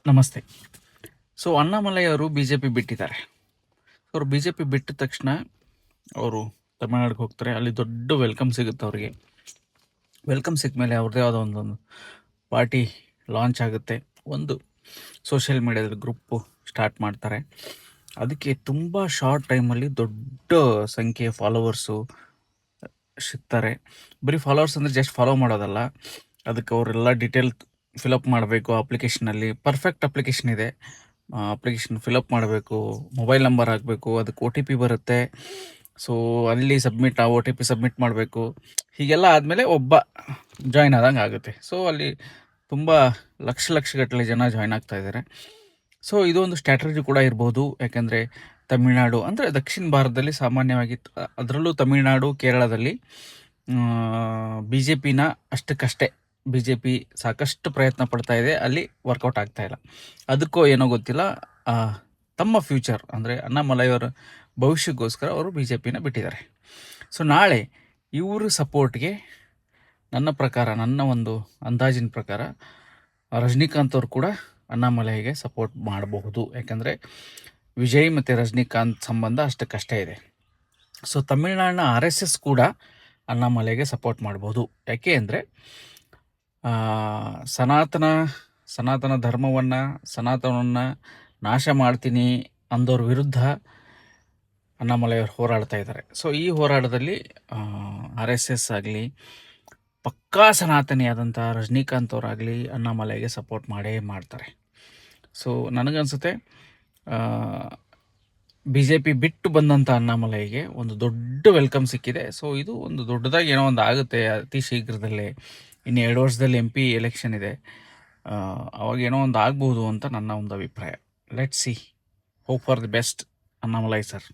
ನಮಸ್ತೆ. ಸೊ ಅಣ್ಣಾಮಲೈ ಅವರು B J P ಬಿಟ್ಟಿದ್ದಾರೆ. ಅವರು ಬಿ ಜೆ ಪಿ ಬಿಟ್ಟ ತಕ್ಷಣ ಅವರು ತಮಿಳ್ನಾಡಿಗೆ ಹೋಗ್ತಾರೆ. ಅಲ್ಲಿ ದೊಡ್ಡ ವೆಲ್ಕಮ್ ಸಿಗುತ್ತೆ ಅವರಿಗೆ. ವೆಲ್ಕಮ್ ಸಿಕ್ಕ ಮೇಲೆ ಅವ್ರದ್ದೇ ಆದ ಒಂದೊಂದು ಪಾರ್ಟಿ ಲಾಂಚ್ ಆಗುತ್ತೆ. ಒಂದು ಸೋಷಿಯಲ್ ಮೀಡಿಯಾದಲ್ಲಿ ಗ್ರೂಪು ಸ್ಟಾರ್ಟ್ ಮಾಡ್ತಾರೆ. ಅದಕ್ಕೆ ತುಂಬ ಶಾರ್ಟ್ ಟೈಮಲ್ಲಿ ದೊಡ್ಡ ಸಂಖ್ಯೆಯ ಫಾಲೋವರ್ಸು ಸಿಗ್ತಾರೆ. ಬರೀ ಫಾಲೋವರ್ಸ್ ಅಂದರೆ ಜಸ್ಟ್ ಫಾಲೋ ಮಾಡೋದಲ್ಲ, ಅದಕ್ಕೆ ಅವರೆಲ್ಲ ಡೀಟೇಲ್ ಫಿಲಪ್ ಮಾಡಬೇಕು. ಅಪ್ಲಿಕೇಶನಲ್ಲಿ ಪರ್ಫೆಕ್ಟ್ ಅಪ್ಲಿಕೇಶನ್ ಇದೆ. ಅಪ್ಲಿಕೇಶನ್ ಫಿಲಪ್ ಮಾಡಬೇಕು, ಮೊಬೈಲ್ ನಂಬರ್ ಹಾಕಬೇಕು, ಅದಕ್ಕೆ ಒ ಟಿ ಪಿ ಬರುತ್ತೆ. ಸೊ ಅಲ್ಲಿ ಒ ಟಿ ಪಿ ಸಬ್ಮಿಟ್ ಮಾಡಬೇಕು. ಹೀಗೆಲ್ಲ ಆದಮೇಲೆ ಒಬ್ಬ ಜಾಯ್ನ್ ಆದಂಗೆ ಆಗುತ್ತೆ. ಸೊ ಅಲ್ಲಿ ತುಂಬ ಲಕ್ಷಗಟ್ಟಲೆ ಜನ ಜಾಯ್ನ್ ಆಗ್ತಾ ಇದ್ದಾರೆ. ಸೊ ಇದು ಒಂದು ಸ್ಟ್ರಾಟಜಿ ಕೂಡ ಇರ್ಬೋದು. ಯಾಕೆಂದರೆ ತಮಿಳ್ನಾಡು ಅಂದರೆ ದಕ್ಷಿಣ ಭಾರತದಲ್ಲಿ ಸಾಮಾನ್ಯವಾಗಿ, ಅದರಲ್ಲೂ ತಮಿಳ್ನಾಡು, ಕೇರಳದಲ್ಲಿ ಬಿ ಜೆ ಪಿನ ಅಷ್ಟಕ್ಕಷ್ಟೇ ಬಿ ಜೆ ಪಿ ಸಾಕಷ್ಟು ಪ್ರಯತ್ನ ಪಡ್ತಾ ಇದೆ. ಅಲ್ಲಿ ವರ್ಕೌಟ್ ಆಗ್ತಾ ಇಲ್ಲ. ಅದಕ್ಕೋ ಏನೋ ಗೊತ್ತಿಲ್ಲ, ತಮ್ಮ ಫ್ಯೂಚರ್ ಅಂದರೆ ಅಣ್ಣಾಮಲೈಯವರ ಭವಿಷ್ಯಕ್ಕೋಸ್ಕರ ಅವರು ಬಿ ಜೆ ಪಿನ ಬಿಟ್ಟಿದ್ದಾರೆ. ಸೊ ನಾಳೆ ಇವರು ಸಪೋರ್ಟ್ಗೆ ನನ್ನ ಒಂದು ಅಂದಾಜಿನ ಪ್ರಕಾರ ರಜನಿಕಾಂತ್ ಅವರು ಕೂಡ ಅಣ್ಣಾಮಲೈಗೆ ಸಪೋರ್ಟ್ ಮಾಡಬಹುದು. ಯಾಕಂದರೆ ವಿಜಯ್ ಮತ್ತು ರಜನಿಕಾಂತ್ ಸಂಬಂಧ ಅಷ್ಟಕ್ಕಷ್ಟೇ ಇದೆ. ಸೊ ತಮಿಳ್ನಾಡಿನ RSS ಕೂಡ ಅಣ್ಣಾಮಲೈಗೆ ಸಪೋರ್ಟ್ ಮಾಡ್ಬೋದು. ಯಾಕೆ ಅಂದರೆ ಸನಾತನ ಧರ್ಮವನ್ನು ನಾಶ ಮಾಡ್ತೀನಿ ಅಂದವ್ರ ವಿರುದ್ಧ ಅಣ್ಣಾಮಲೈಯವರು ಹೋರಾಡ್ತಾ ಇದ್ದಾರೆ. ಸೊ ಈ ಹೋರಾಟದಲ್ಲಿ RSS ಆಗಲಿ, ಪಕ್ಕಾ ಸನಾತನಿಯಾದಂಥ ರಜನಿಕಾಂತ್ ಅವರಾಗಲಿ ಅಣ್ಣಾಮಲೈಗೆ ಸಪೋರ್ಟ್ ಮಾಡೇ ಮಾಡ್ತಾರೆ. ಸೊ ನನಗನ್ಸುತ್ತೆ ಬಿ ಜೆ ಪಿ ಬಿಟ್ಟು ಬಂದಂಥ ಅಣ್ಣಾಮಲೈಗೆ ಒಂದು ದೊಡ್ಡ ವೆಲ್ಕಮ್ ಸಿಕ್ಕಿದೆ. ಸೊ ಇದು ಒಂದು ದೊಡ್ಡದಾಗಿ ಏನೋ ಒಂದು ಆಗುತ್ತೆ ಅತಿ ಶೀಘ್ರದಲ್ಲೇ. ಇನ್ನು 2 ವರ್ಷದಲ್ಲಿ MP ಎಲೆಕ್ಷನ್ ಇದೆ. ಅವಾಗ ಏನೋ ಒಂದು ಆಗ್ಬೋದು ಅಂತ ನನ್ನ ಒಂದು ಅಭಿಪ್ರಾಯ. Let's see. Hope for the best, Annamalai sir.